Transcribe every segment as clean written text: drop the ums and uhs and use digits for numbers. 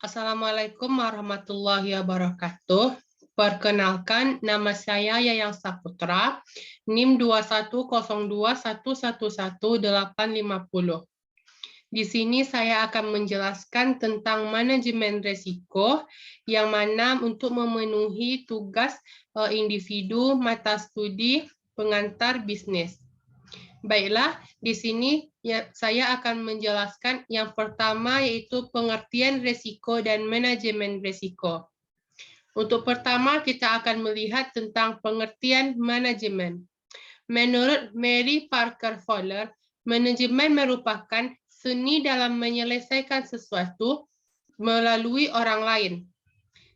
Assalamualaikum warahmatullahi wabarakatuh. Perkenalkan, nama saya Yayang Saputra, NIM 2102111850. Di sini saya akan menjelaskan tentang manajemen risiko, yang mana untuk memenuhi tugas individu mata studi pengantar bisnis. Baiklah, di sini saya akan menjelaskan yang pertama, yaitu pengertian risiko dan manajemen risiko. Untuk pertama, kita akan melihat tentang pengertian manajemen. Menurut Mary Parker Fowler, manajemen merupakan seni dalam menyelesaikan sesuatu melalui orang lain.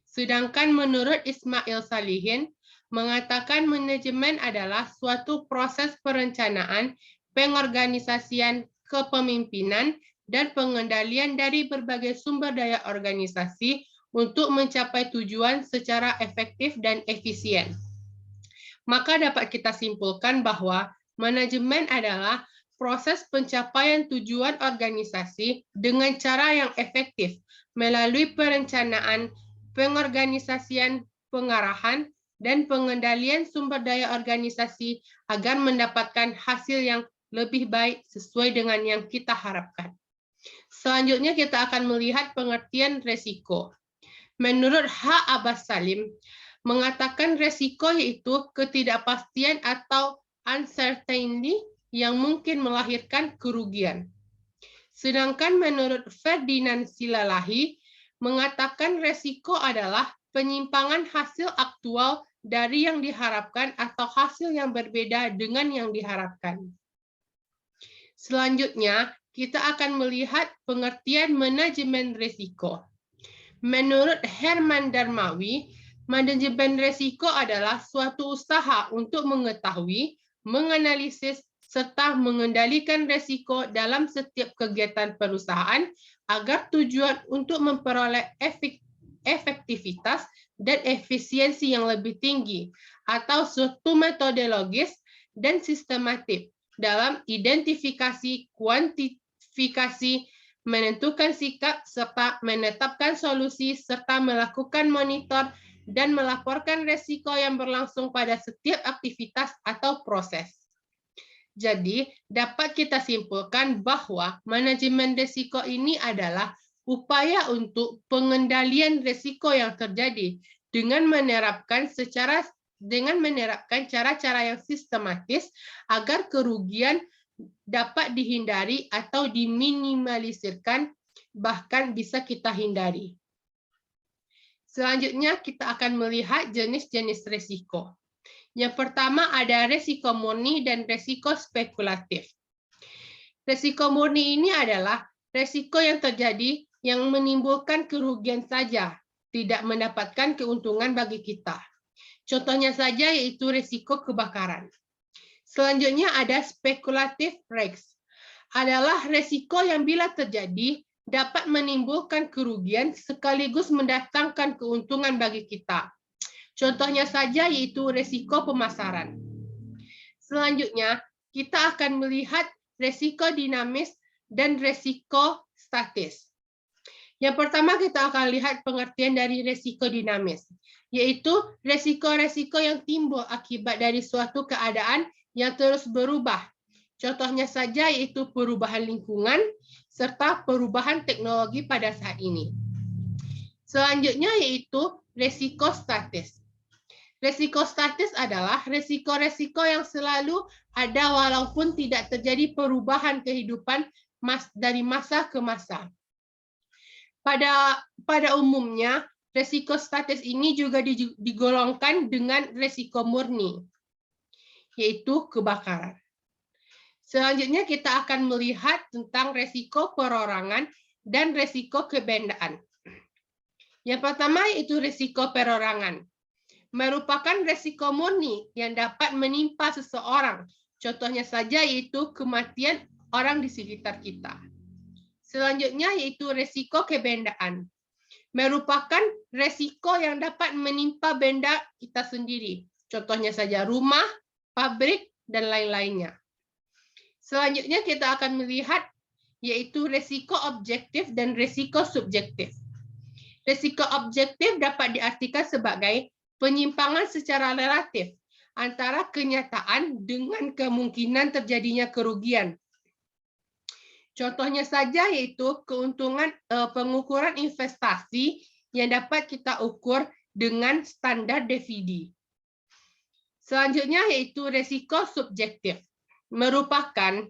Sedangkan menurut Ismail Salihin, mengatakan manajemen adalah suatu proses perencanaan, pengorganisasian, kepemimpinan, dan pengendalian dari berbagai sumber daya organisasi untuk mencapai tujuan secara efektif dan efisien. Maka dapat kita simpulkan bahwa manajemen adalah proses pencapaian tujuan organisasi dengan cara yang efektif melalui perencanaan, pengorganisasian, pengarahan, dan pengendalian sumber daya organisasi agar mendapatkan hasil yang lebih baik sesuai dengan yang kita harapkan. Selanjutnya kita akan melihat pengertian resiko. Menurut H. Abbas Salim, mengatakan resiko yaitu ketidakpastian atau uncertainty yang mungkin melahirkan kerugian. Sedangkan menurut Ferdinand Silalahi, mengatakan resiko adalah penyimpangan hasil aktual dari yang diharapkan atau hasil yang berbeda dengan yang diharapkan. Selanjutnya, kita akan melihat pengertian manajemen risiko. Menurut Herman Darmawi, manajemen risiko adalah suatu usaha untuk mengetahui, menganalisis, serta mengendalikan risiko dalam setiap kegiatan perusahaan agar tujuan untuk memperoleh efektivitas dan efisiensi yang lebih tinggi, atau suatu metodologis dan sistematik dalam identifikasi, kuantifikasi, menentukan sikap, serta menetapkan solusi, serta melakukan monitor dan melaporkan risiko yang berlangsung pada setiap aktivitas atau proses. Jadi, dapat kita simpulkan bahwa manajemen risiko ini adalah upaya untuk pengendalian risiko yang terjadi dengan menerapkan cara-cara yang sistematis agar kerugian dapat dihindari atau diminimalisirkan, bahkan bisa kita hindari. Selanjutnya kita akan melihat jenis-jenis risiko. Yang pertama ada risiko murni dan risiko spekulatif. Risiko murni ini adalah risiko yang terjadi yang menimbulkan kerugian saja, tidak mendapatkan keuntungan bagi kita. Contohnya saja yaitu risiko kebakaran. Selanjutnya ada spekulatif risk. Adalah risiko yang bila terjadi dapat menimbulkan kerugian sekaligus mendatangkan keuntungan bagi kita. Contohnya saja yaitu risiko pemasaran. Selanjutnya, kita akan melihat risiko dinamis dan risiko statis. Yang pertama kita akan lihat pengertian dari risiko dinamis, yaitu risiko-risiko yang timbul akibat dari suatu keadaan yang terus berubah. Contohnya saja yaitu perubahan lingkungan serta perubahan teknologi pada saat ini. Selanjutnya yaitu risiko statis. Risiko statis adalah risiko-risiko yang selalu ada walaupun tidak terjadi perubahan kehidupan dari masa ke masa. Pada umumnya, risiko statis ini juga digolongkan dengan risiko murni, yaitu kebakaran. Selanjutnya kita akan melihat tentang risiko perorangan dan risiko kebendaan. Yang pertama yaitu risiko perorangan. Merupakan risiko murni yang dapat menimpa seseorang. Contohnya saja yaitu kematian orang di sekitar kita. Selanjutnya yaitu risiko kebendaan. Merupakan risiko yang dapat menimpa benda kita sendiri. Contohnya saja rumah, pabrik, dan lain-lainnya. Selanjutnya kita akan melihat yaitu risiko objektif dan risiko subjektif. Resiko objektif dapat diartikan sebagai penyimpangan secara relatif antara kenyataan dengan kemungkinan terjadinya kerugian. Contohnya saja yaitu keuntungan pengukuran investasi yang dapat kita ukur dengan standar DVD. Selanjutnya yaitu resiko subjektif, merupakan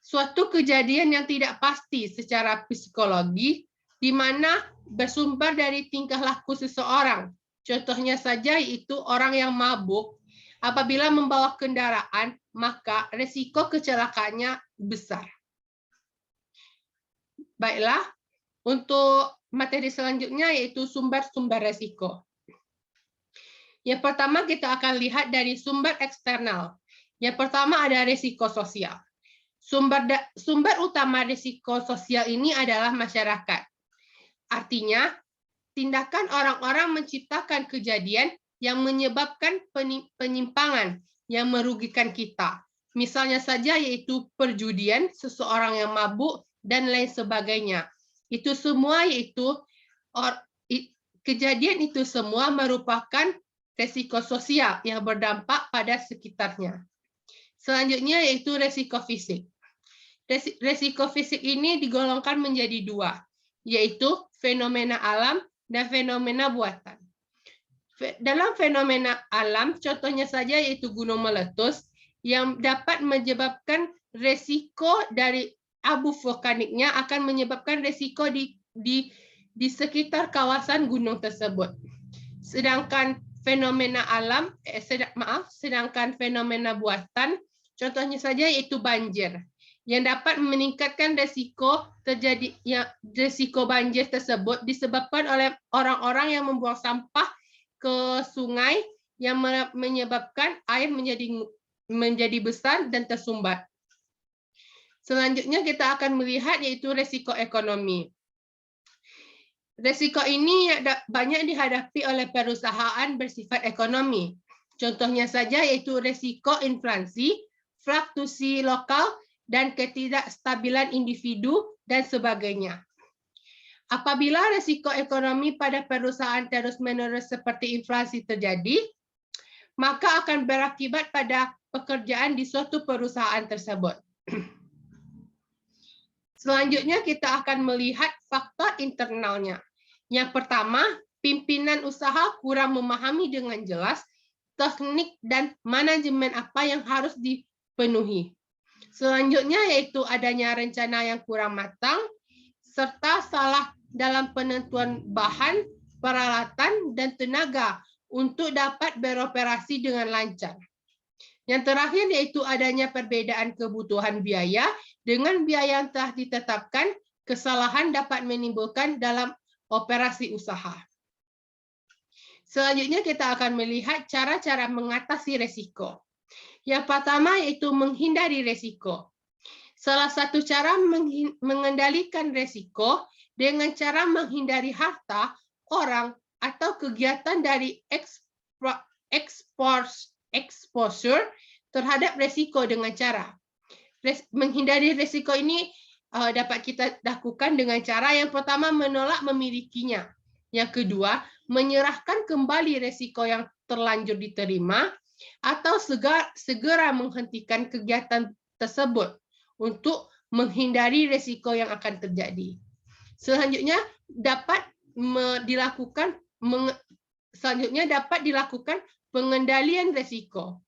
suatu kejadian yang tidak pasti secara psikologi di mana bersumber dari tingkah laku seseorang. Contohnya saja yaitu orang yang mabuk, apabila membawa kendaraan, maka resiko kecelakaannya besar. Baiklah, untuk materi selanjutnya yaitu sumber-sumber resiko. Yang pertama kita akan lihat dari sumber eksternal. Yang pertama ada resiko sosial. Sumber utama risiko sosial ini adalah masyarakat. Artinya, tindakan orang-orang menciptakan kejadian yang menyebabkan penyimpangan yang merugikan kita. Misalnya saja yaitu perjudian, seseorang yang mabuk, dan lain sebagainya. Itu semua yaitu kejadian itu semua merupakan risiko sosial yang berdampak pada sekitarnya. Selanjutnya yaitu risiko fisik. Risiko fisik ini digolongkan menjadi dua, yaitu fenomena alam dan fenomena buatan. Dalam fenomena alam, contohnya saja yaitu gunung meletus, yang dapat menyebabkan risiko dari abu vulkaniknya akan menyebabkan risiko di sekitar kawasan gunung tersebut. Sedangkan fenomena alam, sedangkan fenomena buatan, contohnya saja yaitu banjir, yang dapat meningkatkan risiko terjadinya risiko banjir tersebut disebabkan oleh orang-orang yang membuang sampah ke sungai yang menyebabkan air menjadi besar dan tersumbat. Selanjutnya kita akan melihat yaitu risiko ekonomi. Risiko ini banyak dihadapi oleh perusahaan bersifat ekonomi. Contohnya saja yaitu risiko inflasi, fluktuasi lokal, dan ketidakstabilan individu, dan sebagainya. Apabila risiko ekonomi pada perusahaan terus-menerus seperti inflasi terjadi, maka akan berakibat pada pekerjaan di suatu perusahaan tersebut. Selanjutnya kita akan melihat faktor internalnya. Yang pertama, pimpinan usaha kurang memahami dengan jelas teknik dan manajemen apa yang harus dipenuhi. Selanjutnya yaitu adanya rencana yang kurang matang, serta salah dalam penentuan bahan, peralatan, dan tenaga untuk dapat beroperasi dengan lancar. Yang terakhir yaitu adanya perbedaan kebutuhan biaya dengan biaya yang telah ditetapkan, kesalahan dapat menimbulkan dalam operasi usaha. Selanjutnya kita akan melihat cara-cara mengatasi risiko. Yang pertama yaitu menghindari risiko. Salah satu cara mengendalikan risiko dengan cara menghindari harta, orang, atau kegiatan dari exposure terhadap risiko dengan cara. Menghindari risiko ini dapat kita lakukan dengan cara yang pertama menolak memilikinya. Yang kedua, menyerahkan kembali risiko yang terlanjur diterima, atau segera menghentikan kegiatan tersebut untuk menghindari risiko yang akan terjadi. Selanjutnya dapat dilakukan pengendalian risiko.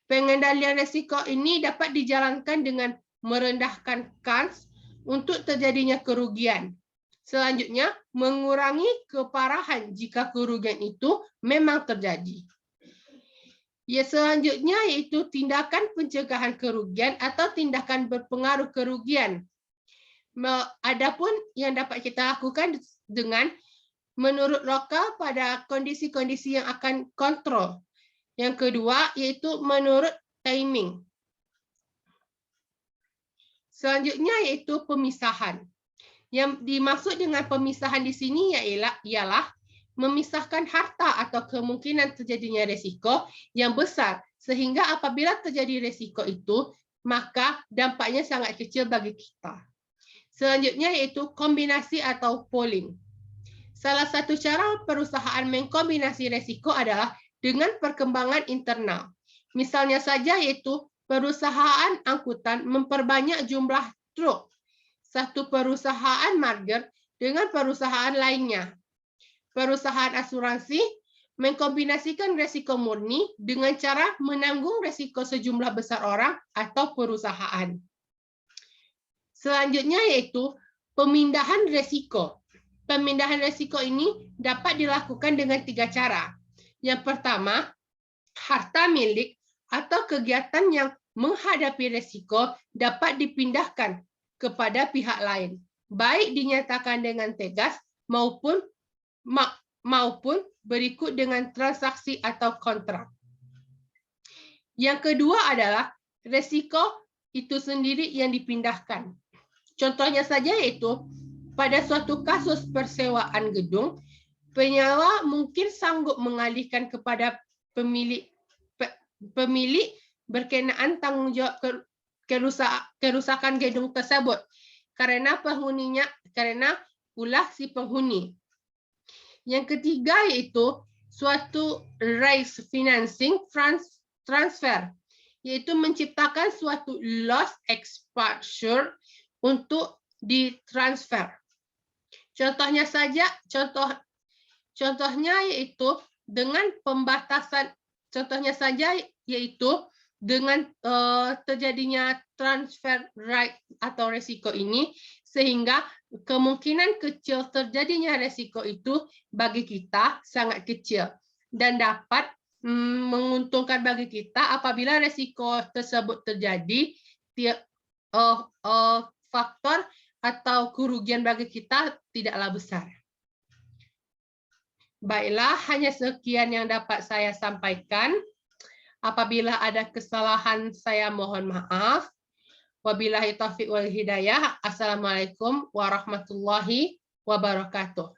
Pengendalian risiko ini dapat dijalankan dengan merendahkan kans untuk terjadinya kerugian. Selanjutnya, mengurangi keparahan jika kerugian itu memang terjadi. Ya, selanjutnya yaitu tindakan pencegahan kerugian atau tindakan berpengaruh kerugian. Adapun yang dapat kita lakukan dengan menurut lokal pada kondisi-kondisi yang akan kontrol. Yang kedua yaitu menurut timing. Selanjutnya yaitu pemisahan. Yang dimaksud dengan pemisahan di sini ialah memisahkan harta atau kemungkinan terjadinya risiko yang besar, sehingga apabila terjadi risiko itu, maka dampaknya sangat kecil bagi kita. Selanjutnya yaitu kombinasi atau pooling. Salah satu cara perusahaan mengkombinasi resiko adalah dengan perkembangan internal. Misalnya saja yaitu perusahaan angkutan memperbanyak jumlah truk. Satu perusahaan merger dengan perusahaan lainnya. Perusahaan asuransi mengkombinasikan resiko murni dengan cara menanggung resiko sejumlah besar orang atau perusahaan. Selanjutnya yaitu pemindahan resiko. Pemindahan resiko ini dapat dilakukan dengan 3 cara. Yang pertama, harta milik atau kegiatan yang menghadapi resiko dapat dipindahkan kepada pihak lain, baik dinyatakan dengan tegas maupun berikut dengan transaksi atau kontrak. Yang kedua adalah resiko itu sendiri yang dipindahkan. Contohnya saja yaitu pada suatu kasus persewaan gedung, penyewa mungkin sanggup mengalihkan kepada pemilik berkenaan tanggung jawab kerusakan gedung tersebut karena ulah si penghuni. Yang ketiga yaitu suatu risk financing transfer, yaitu menciptakan suatu loss exposure untuk ditransfer. Contohnya yaitu dengan pembatasan. Contohnya saja yaitu dengan terjadinya transfer right atau resiko ini, sehingga kemungkinan kecil terjadinya resiko itu bagi kita sangat kecil dan dapat menguntungkan bagi kita apabila resiko tersebut terjadi. Faktor atau kerugian bagi kita tidaklah besar. Baiklah, hanya sekian yang dapat saya sampaikan. Apabila ada kesalahan, saya mohon maaf. Wabillahi taufiq wal hidayah. Assalamualaikum warahmatullahi wabarakatuh.